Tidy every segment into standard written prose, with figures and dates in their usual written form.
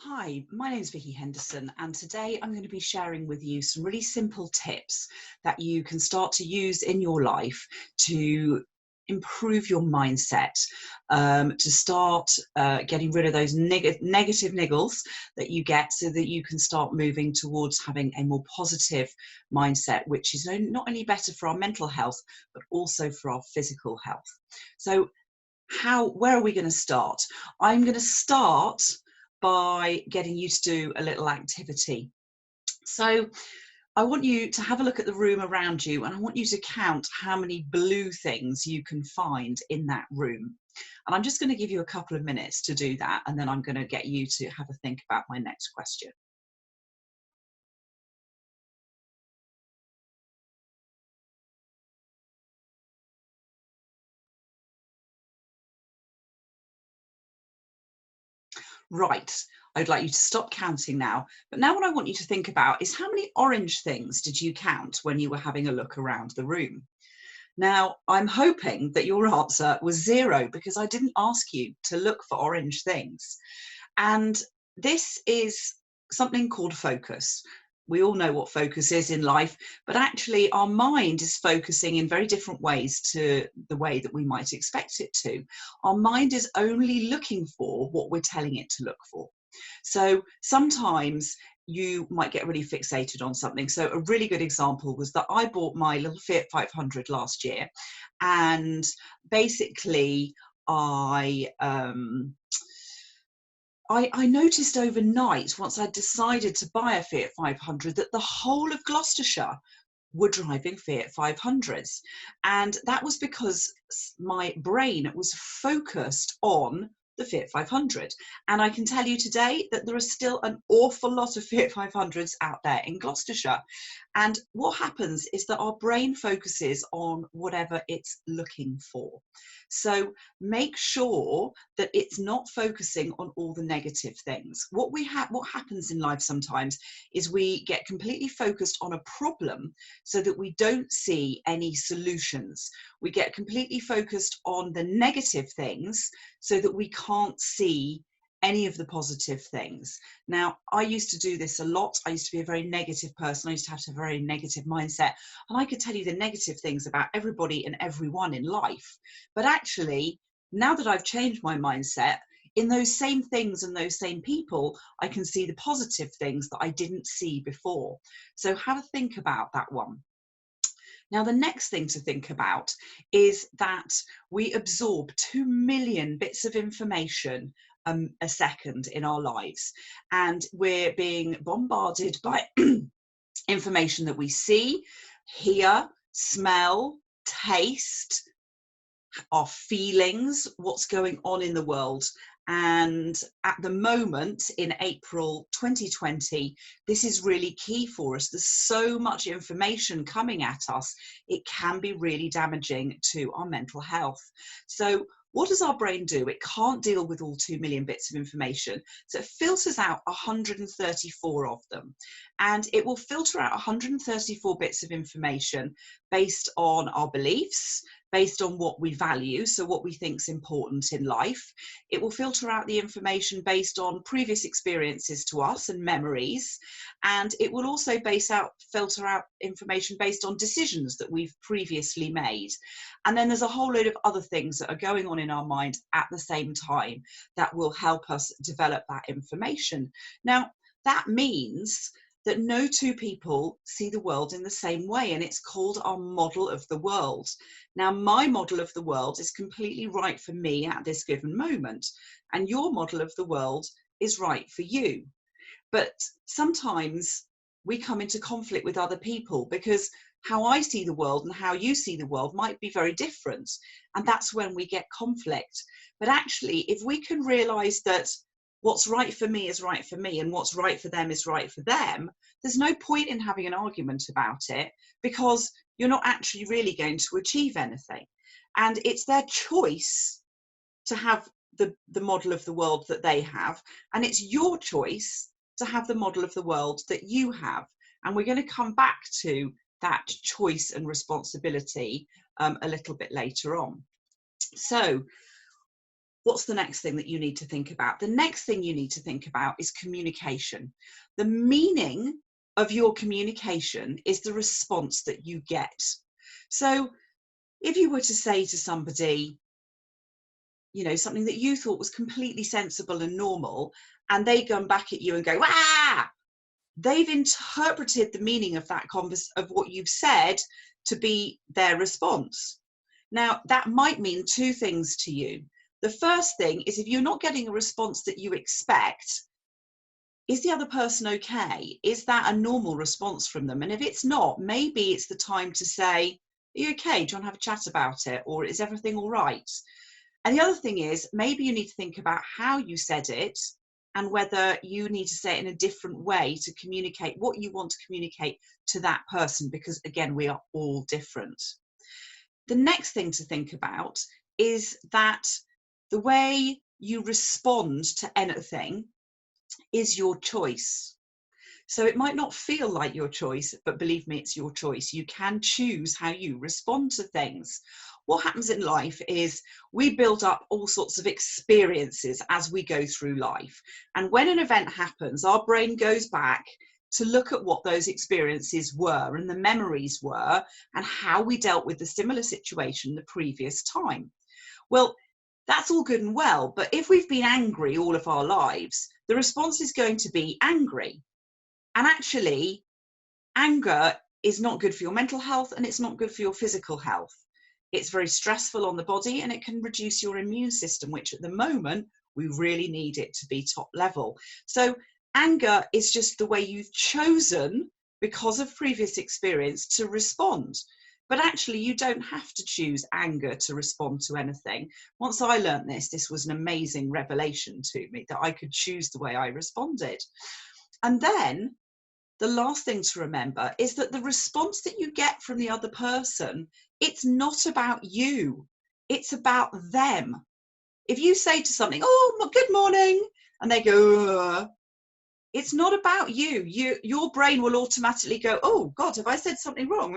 Hi, my name is Vicky Henderson, and today I'm going to be sharing with you some really simple tips that you can start to use in your life to improve your mindset, to start getting rid of those negative niggles that you get so that you can start moving towards having a more positive mindset, which is not only better for our mental health, but also for our physical health. So where are we going to start? I'm going to start by getting you to do a little activity. So I want you to have a look at the room around you, and I want you to count how many blue things you can find in that room. And I'm just going to give you a couple of minutes to do that, and then I'm going to get you to have a think about my next question. Right, I'd like you to stop counting now. But now what I want you to think about is how many orange things did you count when you were having a look around the room? Now, I'm hoping that your answer was 0 because I didn't ask you to look for orange things. And this is something called focus. We all know what focus is in life, but actually our mind is focusing in very different ways to the way that we might expect it to. Our mind is only looking for what we're telling it to look for. So sometimes you might get really fixated on something. So a really good example was that I bought my little Fiat 500 last year, and basically I noticed overnight, once I decided to buy a Fiat 500, that the whole of Gloucestershire were driving Fiat 500s. And that was because my brain was focused on the Fiat 500. And I can tell you today that there are still an awful lot of Fiat 500s out there in Gloucestershire. And what happens is that our brain focuses on whatever it's looking for. So make sure that it's not focusing on all the negative things. What happens in life sometimes is we get completely focused on a problem so that we don't see any solutions. We get completely focused on the negative things so that we can't see any of the positive things. Now, I used to do this a lot. I used to be a very negative person. I used to have a very negative mindset. And I could tell you the negative things about everybody and everyone in life. But actually, now that I've changed my mindset, in those same things and those same people, I can see the positive things that I didn't see before. So have a think about that one. Now, the next thing to think about is that we absorb 2 million bits of information a second in our lives, and we're being bombarded by information that we see, hear, smell, taste, our feelings, what's going on in the world. And at the moment, in April 2020, this is really key for us. There's so much information coming at us, it can be really damaging to our mental health. So what does our brain do? It can't deal with all 2 million bits of information. So it filters out 134 of them. And it will filter out 134 bits of information based on our beliefs, based on what we value, so what we think is important in life. It will filter out the information based on previous experiences to us and memories. And it will also filter out information based on decisions that we've previously made. And then there's a whole load of other things that are going on in our mind at the same time that will help us develop that information. Now, that means that no two people see the world in the same way, and it's called our model of the world. Now, my model of the world is completely right for me at this given moment, and your model of the world is right for you. But sometimes we come into conflict with other people because how I see the world and how you see the world might be very different, and that's when we get conflict. But actually, if we can realize that what's right for me is right for me and what's right for them is right for them, there's no point in having an argument about it because you're not actually really going to achieve anything. And it's their choice to have the model of the world that they have, and it's your choice to have the model of the world that you have. And we're going to come back to that choice and responsibility a little bit later on. So what's the next thing that you need to think about? The next thing you need to think about is communication. The meaning of your communication is the response that you get. So if you were to say to somebody, you know, something that you thought was completely sensible and normal, and they come back at you and go, ah, they've interpreted the meaning of that of what you've said to be their response. Now, that might mean two things to you. The first thing is, if you're not getting a response that you expect, is the other person okay? Is that a normal response from them? And if it's not, maybe it's the time to say, are you okay? Do you want to have a chat about it? Or is everything all right? And the other thing is, maybe you need to think about how you said it and whether you need to say it in a different way to communicate what you want to communicate to that person, because again, we are all different. The next thing to think about is that the way you respond to anything is your choice. So it might not feel like your choice, but believe me, it's your choice. You can choose how you respond to things. What happens in life is we build up all sorts of experiences as we go through life. And when an event happens, our brain goes back to look at what those experiences were and the memories were and how we dealt with the similar situation the previous time. Well, that's all good and well, but if we've been angry all of our lives, the response is going to be angry. And actually, anger is not good for your mental health and it's not good for your physical health. It's very stressful on the body and it can reduce your immune system, which at the moment, we really need it to be top level. So anger is just the way you've chosen, because of previous experience, to respond. But actually, you don't have to choose anger to respond to anything. Once I learned this was an amazing revelation to me, that I could choose the way I responded. And then the last thing to remember is that the response that you get from the other person, it's not about you, it's about them. If you say to something, oh, good morning, and they go, ugh, it's not about you. Your brain will automatically go, oh God, have I said something wrong?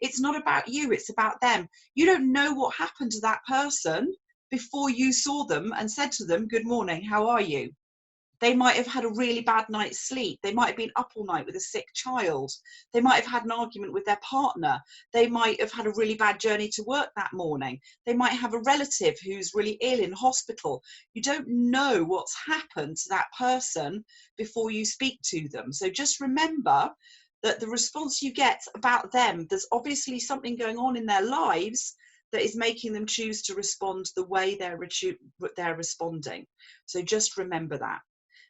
It's not about you, it's about them. You don't know what happened to that person before you saw them and said to them, good morning, how are you? They might have had a really bad night's sleep. They might have been up all night with a sick child. They might have had an argument with their partner. They might have had a really bad journey to work that morning. They might have a relative who's really ill in hospital. You don't know what's happened to that person before you speak to them. So just remember that the response you get about them, there's obviously something going on in their lives that is making them choose to respond the way they're responding. So just remember that.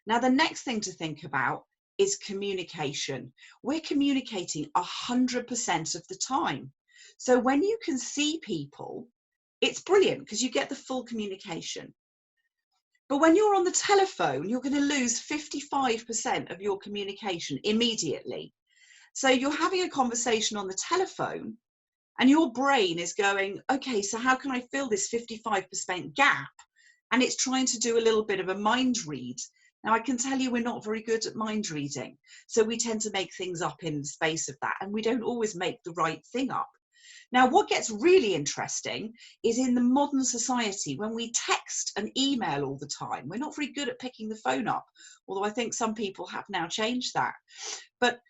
Now, the next thing to think about is communication. We're communicating 100% of the time. So when you can see people, it's brilliant because you get the full communication. But when you're on the telephone, you're going to lose 55% of your communication immediately. So you're having a conversation on the telephone and your brain is going, okay, so how can I fill this 55% gap? And it's trying to do a little bit of a mind read. Now, I can tell you we're not very good at mind reading. So we tend to make things up in the space of that, and we don't always make the right thing up. Now, what gets really interesting is in the modern society, when we text and email all the time, we're not very good at picking the phone up, although I think some people have now changed that. But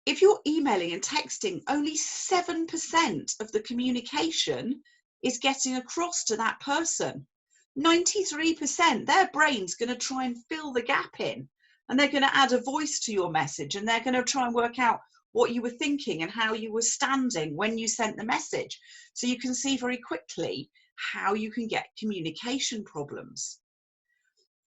if you're emailing and texting, only 7% of the communication is getting across to that person. 93%, their brain's going to try and fill the gap in, and they're going to add a voice to your message, and they're going to try and work out what you were thinking and how you were standing when you sent the message. So you can see very quickly how you can get communication problems.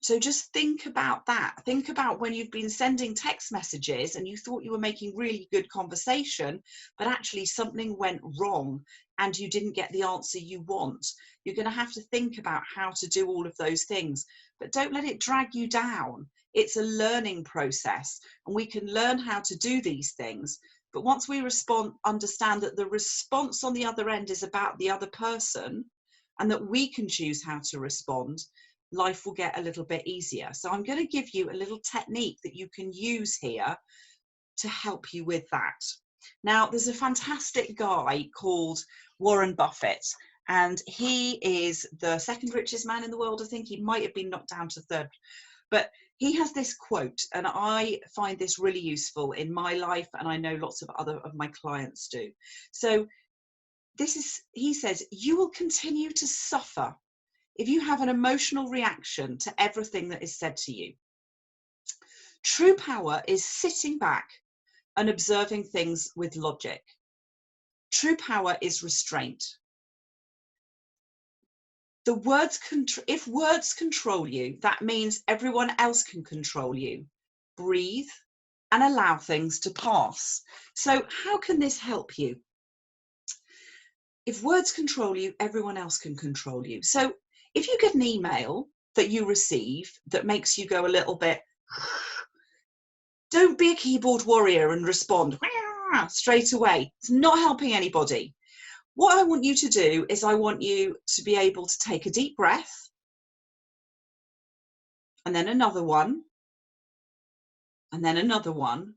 So just think about that. Think about when you've been sending text messages and you thought you were making really good conversation, but actually something went wrong and you didn't get the answer you want. You're going to have to think about how to do all of those things, but don't let it drag you down. It's a learning process and we can learn how to do these things. But once we understand that the response on the other end is about the other person and that we can choose how to respond, life will get a little bit easier. So I'm going to give you a little technique that you can use here to help you with that. Now, there's a fantastic guy called Warren Buffett, And he is the second richest man in the world. I think he might have been knocked down to third. But he has this quote, and I find this really useful in my life, and I know lots of other of my clients do. So he says, you will continue to suffer if you have an emotional reaction to everything that is said to you. True power is sitting back and observing things with logic. True power is restraint. If words control you, that means everyone else can control you. Breathe and allow things to pass. So how can this help you? If words control you, everyone else can control you. So if you get an email that you receive that makes you go a little bit, don't be a keyboard warrior and respond straight away. It's not helping anybody. What I want you to do is I want you to be able to take a deep breath, and then another one, and then another one.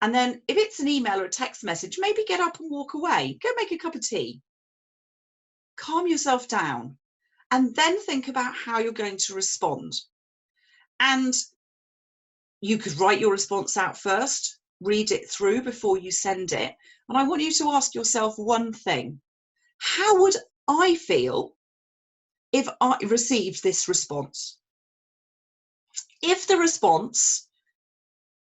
And then if it's an email or a text message, maybe get up and walk away. Go make a cup of tea. Calm yourself down, and then think about how you're going to respond. And you could write your response out first, read it through before you send it. And I want you to ask yourself one thing. How would I feel if I received this response? If the response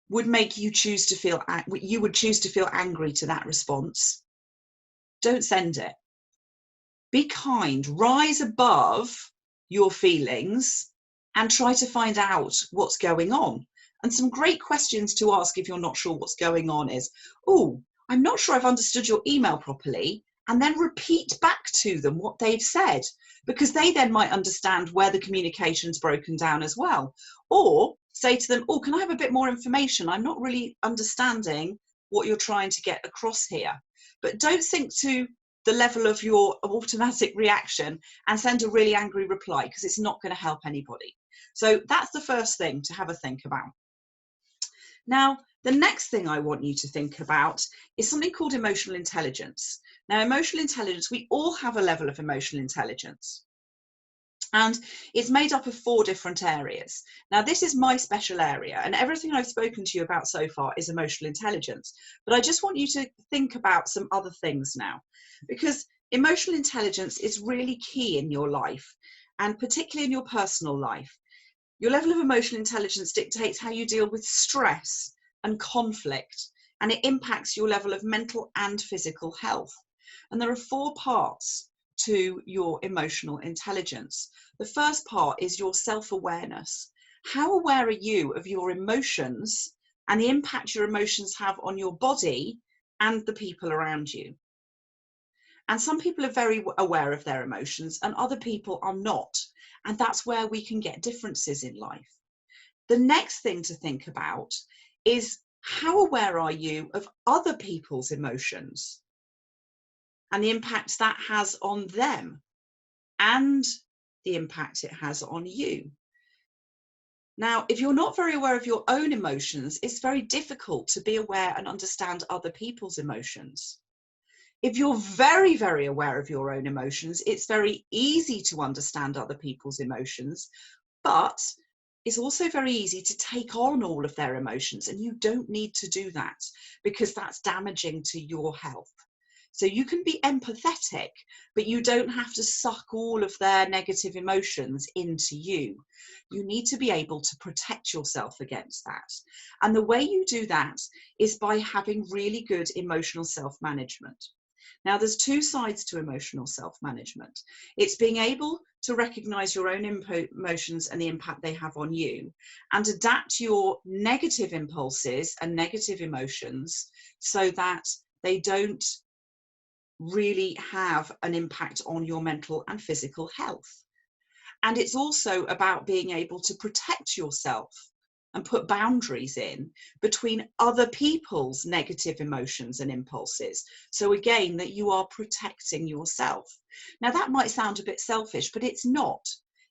would make you choose to feel, you would choose to feel angry to that response, don't send it. Be kind, rise above your feelings and try to find out what's going on. And some great questions to ask if you're not sure what's going on is, oh, I'm not sure I've understood your email properly, and then repeat back to them what they've said, because they then might understand where the communication's broken down as well. Or say to them, oh, can I have a bit more information? I'm not really understanding what you're trying to get across here. But don't sink to the level of your automatic reaction and send a really angry reply, because it's not going to help anybody. So that's the first thing to have a think about. Now, the next thing I want you to think about is something called emotional intelligence. Now, emotional intelligence, we all have a level of emotional intelligence. And it's made up of 4 different areas. Now, this is my special area, and everything I've spoken to you about so far is emotional intelligence. But I just want you to think about some other things now, because emotional intelligence is really key in your life, and particularly in your personal life. Your level of emotional intelligence dictates how you deal with stress and conflict, and it impacts your level of mental and physical health. And there are 4 parts to your emotional intelligence. The first part is your self-awareness. How aware are you of your emotions and the impact your emotions have on your body and the people around you? And some people are very aware of their emotions and other people are not. And that's where we can get differences in life. The next thing to think about is, how aware are you of other people's emotions and the impact that has on them and the impact it has on you? Now, if you're not very aware of your own emotions, it's very difficult to be aware and understand other people's emotions. If you're very, very aware of your own emotions, it's very easy to understand other people's emotions, but it's also very easy to take on all of their emotions, and you don't need to do that because that's damaging to your health. So you can be empathetic, but you don't have to suck all of their negative emotions into you. You need to be able to protect yourself against that. And the way you do that is by having really good emotional self-management. Now, there's 2 sides to emotional self-management. It's being able to recognize your own emotions and the impact they have on you, and adapt your negative impulses and negative emotions so that they don't really have an impact on your mental and physical health. And it's also about being able to protect yourself and put boundaries in between other people's negative emotions and impulses. So again, that you are protecting yourself. Now, that might sound a bit selfish, but it's not.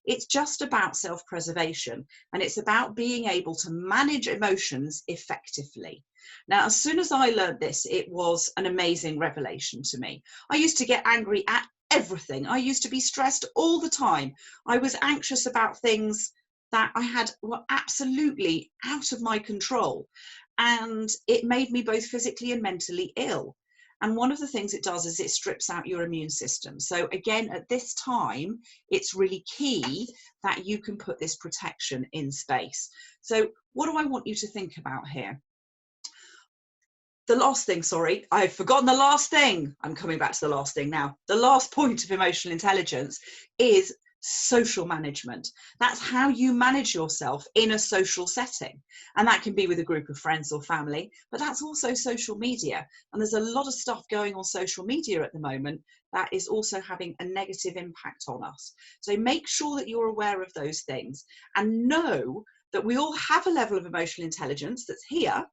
It's just about self-preservation, and it's about being able to manage emotions effectively. Now, as soon as I learned this, it was an amazing revelation to me. I used to get angry at everything. I used to be stressed all the time. I was anxious about things that were absolutely out of my control. And it made me both physically and mentally ill. And one of the things it does is it strips out your immune system. So again, at this time, it's really key that you can put this protection in space. So what do I want you to think about here? The last thing, sorry, I've forgotten the last thing. I'm coming back to the last thing now. The last point of emotional intelligence is social management. That's how you manage yourself in a social setting. And that can be with a group of friends or family, but that's also social media. And there's a lot of stuff going on social media at the moment that is also having a negative impact on us. So make sure that you're aware of those things and know that we all have a level of emotional intelligence that's here,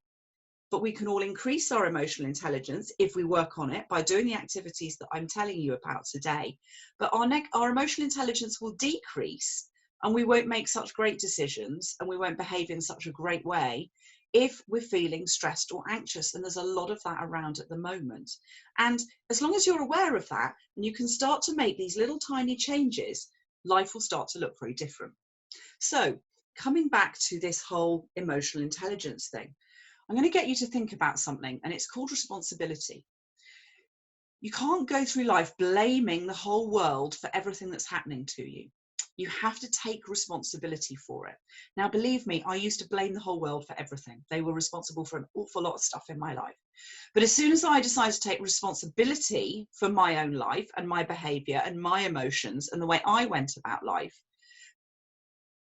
but we can all increase our emotional intelligence if we work on it by doing the activities that I'm telling you about today. But our emotional intelligence will decrease and we won't make such great decisions and we won't behave in such a great way if we're feeling stressed or anxious. And there's a lot of that around at the moment. And as long as you're aware of that and you can start to make these little tiny changes, life will start to look very different. So coming back to this whole emotional intelligence thing, I'm going to get you to think about something, and it's called responsibility. You can't go through life blaming the whole world for everything that's happening to you. You have to take responsibility for it. Now, believe me, I used to blame the whole world for everything. They were responsible for an awful lot of stuff in my life. But as soon as I decided to take responsibility for my own life and my behavior and my emotions and the way I went about life,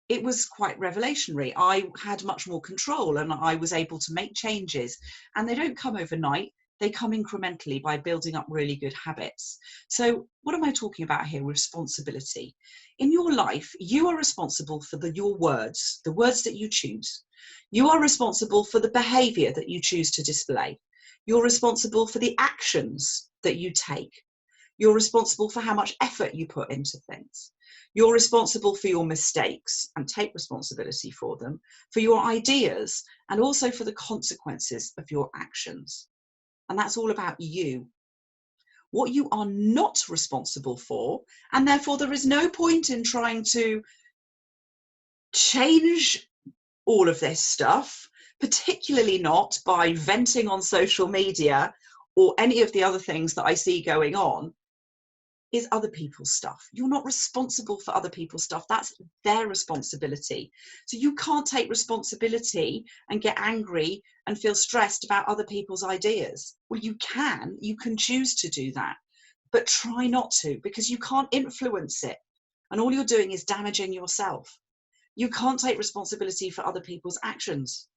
it was quite revelationary. I had much more control and I was able to make changes, and they don't come overnight. They come incrementally by building up really good habits. So what am I talking about here? Responsibility. In your life, you are responsible for your words, the words that you choose. You are responsible for the behavior that you choose to display. You're responsible for the actions that you take. You're responsible for how much effort you put into things. You're responsible for your mistakes and take responsibility for them, for your ideas, and also for the consequences of your actions. And that's all about you. What you are not responsible for, and therefore there is no point in trying to change all of this stuff, particularly not by venting on social media or any of the other things that I see going on, is other people's stuff. You're not responsible for other people's stuff. That's their responsibility. So you can't take responsibility and get angry and feel stressed about other people's ideas. Well, you can choose to do that, but try not to, because you can't influence it. And all you're doing is damaging yourself. You can't take responsibility for other people's actions.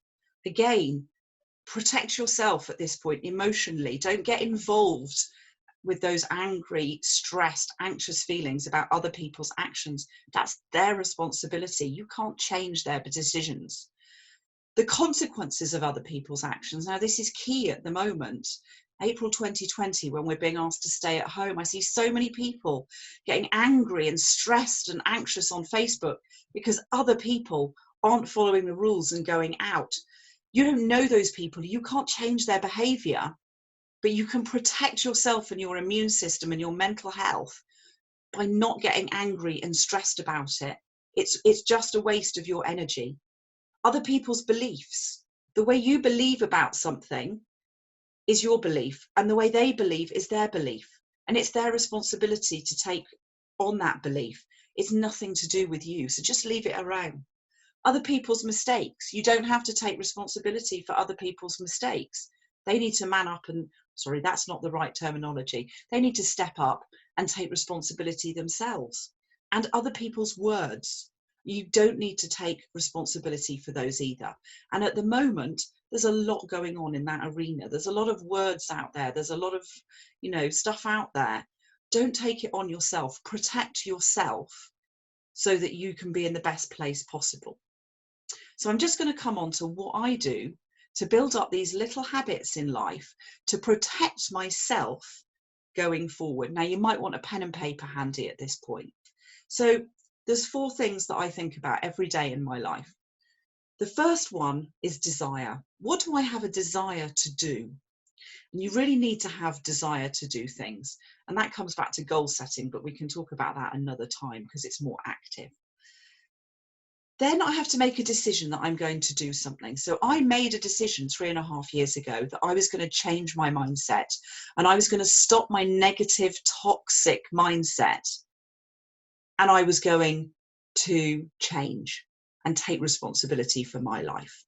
Again, protect yourself at this point emotionally. Don't get involved with those angry, stressed, anxious feelings about other people's actions. That's their responsibility. You can't change their decisions. The consequences of other people's actions. Now, this is key at the moment. April 2020, when we're being asked to stay at home, I see so many people getting angry and stressed and anxious on Facebook because other people aren't following the rules and going out. You don't know those people. You can't change their behavior, but you can protect yourself and your immune system and your mental health by not getting angry and stressed about it. It's just a waste of your energy. Other people's beliefs, the way you believe about something is your belief, and the way they believe is their belief. And it's their responsibility to take on that belief. It's nothing to do with you. So just leave it around. Other people's mistakes. You don't have to take responsibility for other people's mistakes. They need to man up and, sorry, that's not the right terminology. They need to step up and take responsibility themselves. And other people's words. You don't need to take responsibility for those either. And at the moment, there's a lot going on in that arena. There's a lot of words out there. There's a lot of, stuff out there. Don't take it on yourself. Protect yourself so that you can be in the best place possible. So I'm just going to come on to what I do to build up these little habits in life to protect myself going forward. Now, you might want a pen and paper handy at this point. So there's 4 things that I think about every day in my life. The first one is desire. What do I have a desire to do? And you really need to have desire to do things. And that comes back to goal setting, but we can talk about that another time because it's more active. Then I have to make a decision that I'm going to do something. So I made a decision 3.5 years ago that I was going to change my mindset, and I was going to stop my negative, toxic mindset. And I was going to change and take responsibility for my life.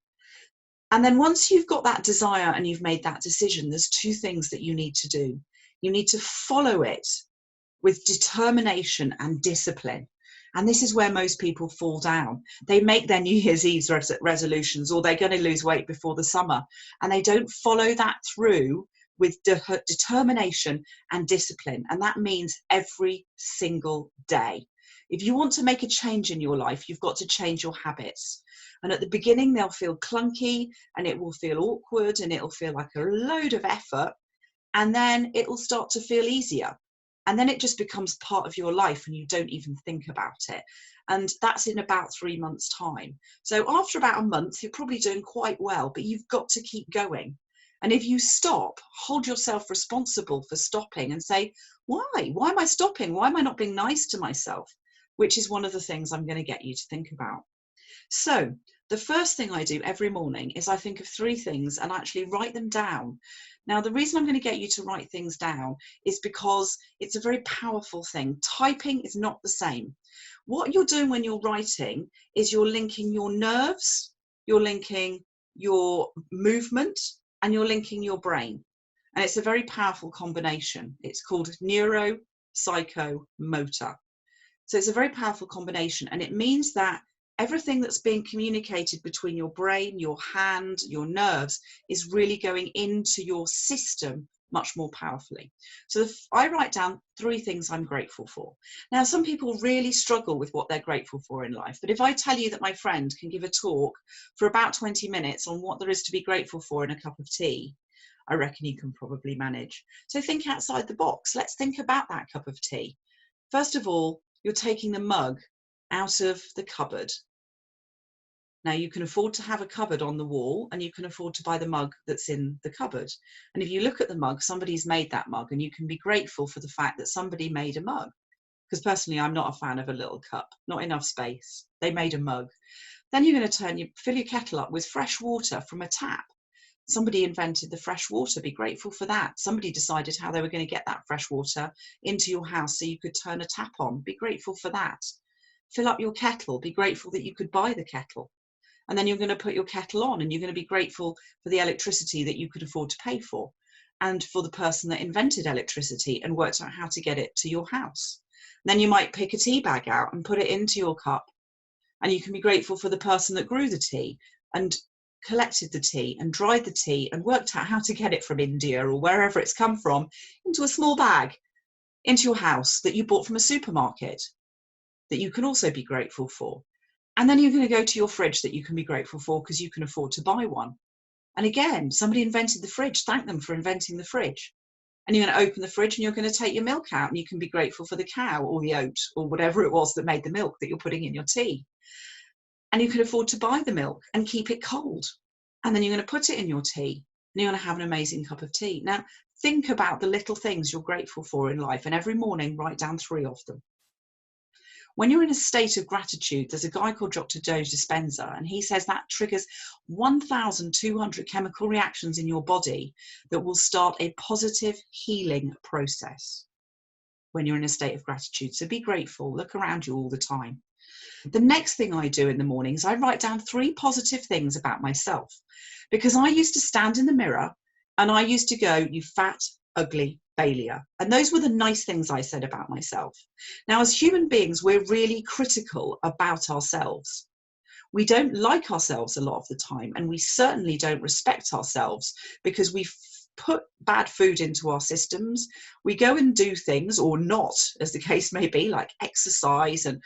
And then once you've got that desire and you've made that decision, there's 2 things that you need to do. You need to follow it with determination and discipline. And this is where most people fall down. They make their New Year's Eve resolutions, or they're going to lose weight before the summer, and they don't follow that through with determination and discipline. And that means every single day. If you want to make a change in your life, you've got to change your habits. And at the beginning, they'll feel clunky, and it will feel awkward, and it'll feel like a load of effort. And then it will start to feel easier. And then it just becomes part of your life and you don't even think about it. And that's in about 3 months' time. So after about a month, you're probably doing quite well, but you've got to keep going. And if you stop, hold yourself responsible for stopping and say, why? Why am I stopping? Why am I not being nice to myself? Which is one of the things I'm going to get you to think about. So the first thing I do every morning is I think of 3 things and actually write them down. Now, the reason I'm going to get you to write things down is because it's a very powerful thing. Typing is not the same. What you're doing when you're writing is you're linking your nerves, you're linking your movement, and you're linking your brain. And it's a very powerful combination. It's called neuro, psycho, motor. So it's a very powerful combination. And it means that everything that's being communicated between your brain, your hand, your nerves is really going into your system much more powerfully. So I write down 3 things I'm grateful for. Now, some people really struggle with what they're grateful for in life. But if I tell you that my friend can give a talk for about 20 minutes on what there is to be grateful for in a cup of tea, I reckon you can probably manage. So think outside the box. Let's think about that cup of tea. First of all, you're taking the mug out of the cupboard. Now, you can afford to have a cupboard on the wall, and you can afford to buy the mug that's in the cupboard. And if you look at the mug, somebody's made that mug, and you can be grateful for the fact that somebody made a mug. Because personally, I'm not a fan of a little cup, not enough space. They made a mug. Then you're going to fill your kettle up with fresh water from a tap. Somebody invented the fresh water. Be grateful for that. Somebody decided how they were going to get that fresh water into your house so you could turn a tap on. Be grateful for that. Fill up your kettle. Be grateful that you could buy the kettle. And then you're going to put your kettle on, and you're going to be grateful for the electricity that you could afford to pay for, and for the person that invented electricity and worked out how to get it to your house. And then you might pick a tea bag out and put it into your cup, and you can be grateful for the person that grew the tea and collected the tea and dried the tea and worked out how to get it from India or wherever it's come from into a small bag into your house that you bought from a supermarket that you can also be grateful for. And then you're going to go to your fridge that you can be grateful for because you can afford to buy one. And again, somebody invented the fridge. Thank them for inventing the fridge. And you're going to open the fridge and you're going to take your milk out, and you can be grateful for the cow or the oat or whatever it was that made the milk that you're putting in your tea. And you can afford to buy the milk and keep it cold. And then you're going to put it in your tea, and you're going to have an amazing cup of tea. Now, think about the little things you're grateful for in life, and every morning write down 3 of them. When you're in a state of gratitude, there's a guy called Dr. Joe Dispenza, and he says that triggers 1,200 chemical reactions in your body that will start a positive healing process when you're in a state of gratitude. So be grateful, look around you all the time. The next thing I do in the morning is I write down 3 positive things about myself, because I used to stand in the mirror and I used to go, you fat, ugly failure. And those were the nice things I said about myself. Now, as human beings, we're really critical about ourselves. We don't like ourselves a lot of the time, and we certainly don't respect ourselves because we've put bad food into our systems. We go and do things, or not, as the case may be, like exercise, and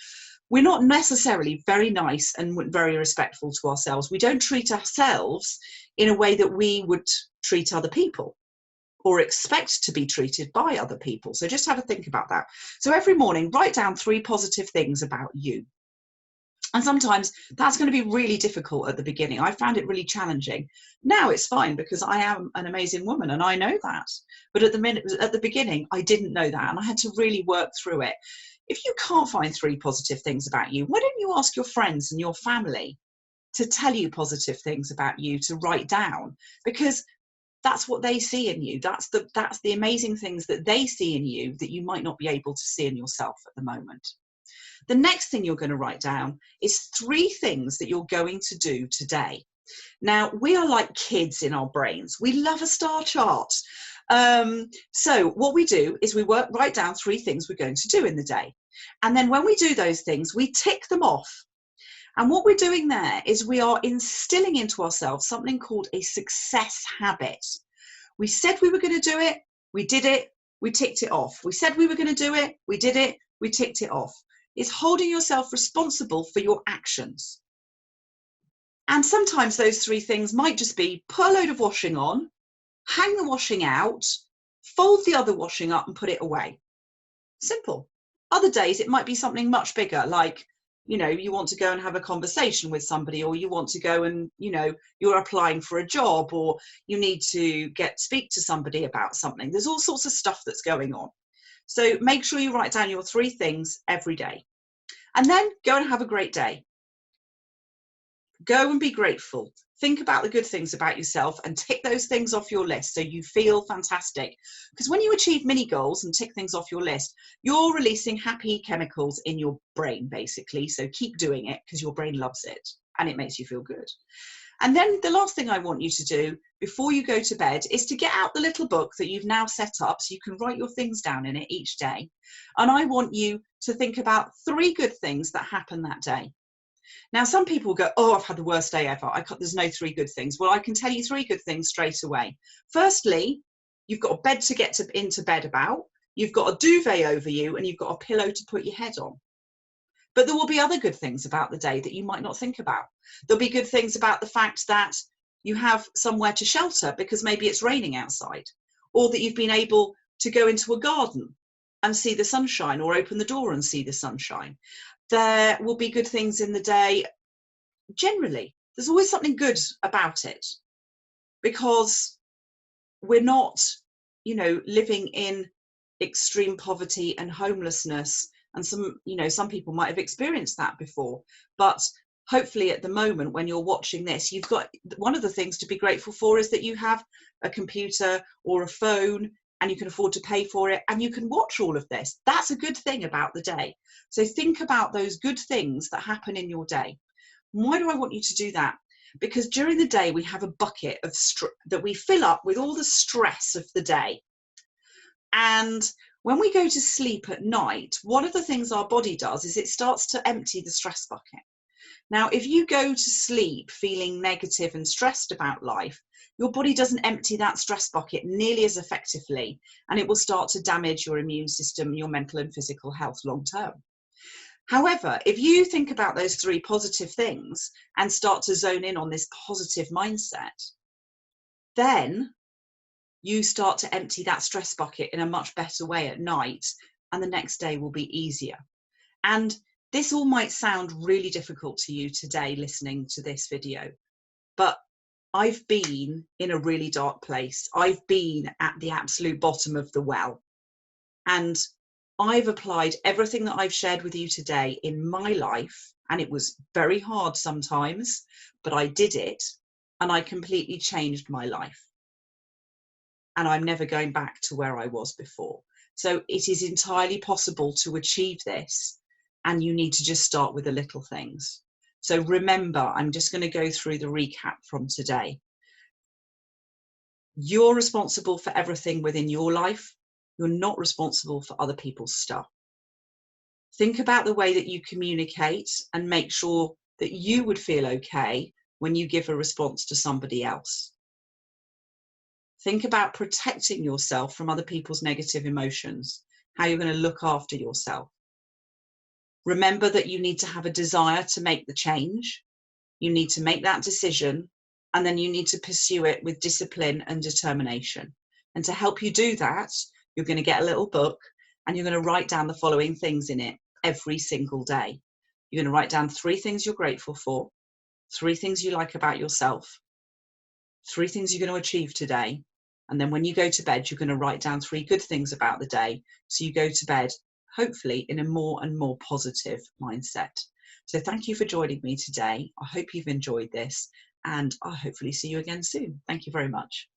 we're not necessarily very nice and very respectful to ourselves. We don't treat ourselves in a way that we would treat other people or expect to be treated by other people. So just have a think about that. So every morning, write down 3 positive things about you. And sometimes that's going to be really difficult at the beginning. I found it really challenging. Now it's fine because I am an amazing woman and I know that. But at the beginning, I didn't know that and I had to really work through it. If you can't find 3 positive things about you, why don't you ask your friends and your family to tell you positive things about you to write down? Because that's what they see in you. That's the amazing things that they see in you that you might not be able to see in yourself at the moment. The next thing you're going to write down is 3 things that you're going to do today. Now, we are like kids in our brains. We love a star chart. So what we do is we write down 3 things we're going to do in the day. And then when we do those things, we tick them off. And what we're doing there is we are instilling into ourselves something called a success habit. We said we were going to do it. We did it. We ticked it off. We said we were going to do it. We did it. We ticked it off. It's holding yourself responsible for your actions. And sometimes those 3 things might just be put a load of washing on, hang the washing out, fold the other washing up and put it away. Simple. Other days it might be something much bigger, like, you know, you want to go and have a conversation with somebody, or you want to go and, you know, you're applying for a job, or you need to speak to somebody about something. There's all sorts of stuff that's going on. So make sure you write down your 3 things every day. And then go and have a great day. Go and be grateful. Think about the good things about yourself and tick those things off your list so you feel fantastic. Because when you achieve mini goals and tick things off your list, you're releasing happy chemicals in your brain, basically. So keep doing it because your brain loves it and it makes you feel good. And then the last thing I want you to do before you go to bed is to get out the little book that you've now set up so you can write your things down in it each day. And I want you to think about 3 good things that happen that day. Now, some people go, oh, I've had the worst day ever. There's no 3 good things. Well, I can tell you 3 good things straight away. Firstly, you've got a bed to get into bed about. You've got a duvet over you and you've got a pillow to put your head on. But there will be other good things about the day that you might not think about. There'll be good things about the fact that you have somewhere to shelter because maybe it's raining outside, or that you've been able to go into a garden and see the sunshine, or open the door and see the sunshine. There will be good things in the day. Generally, there's always something good about it because we're not, you know, living in extreme poverty and homelessness. And some people might have experienced that before, but hopefully at the moment when you're watching this, you've got one of the things to be grateful for is that you have a computer or a phone and you can afford to pay for it and you can watch all of this. That's a good thing about the day. So think about those good things that happen in your day. Why do I want you to do that? Because during the day we have a bucket of that we fill up with all the stress of the day. And when we go to sleep at night, one of the things our body does is it starts to empty the stress bucket. Now, if you go to sleep feeling negative and stressed about life, your body doesn't empty that stress bucket nearly as effectively, and it will start to damage your immune system, your mental and physical health long term. However, if you think about those 3 positive things and start to zone in on this positive mindset, then you start to empty that stress bucket in a much better way at night, and the next day will be easier. And this all might sound really difficult to you today listening to this video, but I've been in a really dark place. I've been at the absolute bottom of the well, and I've applied everything that I've shared with you today in my life, and it was very hard sometimes, but I did it and I completely changed my life. And I'm never going back to where I was before. So it is entirely possible to achieve this, and you need to just start with the little things. So remember, I'm just going to go through the recap from today. You're responsible for everything within your life. You're not responsible for other people's stuff. Think about the way that you communicate and make sure that you would feel okay when you give a response to somebody else. Think about protecting yourself from other people's negative emotions, how you're going to look after yourself. Remember that you need to have a desire to make the change. You need to make that decision, and then you need to pursue it with discipline and determination. And to help you do that, you're going to get a little book and you're going to write down the following things in it every single day. You're going to write down 3 things you're grateful for, 3 things you like about yourself, 3 things you're going to achieve today. And then when you go to bed, you're going to write down 3 good things about the day. So you go to bed, hopefully, in a more and more positive mindset. So thank you for joining me today. I hope you've enjoyed this, and I'll hopefully see you again soon. Thank you very much.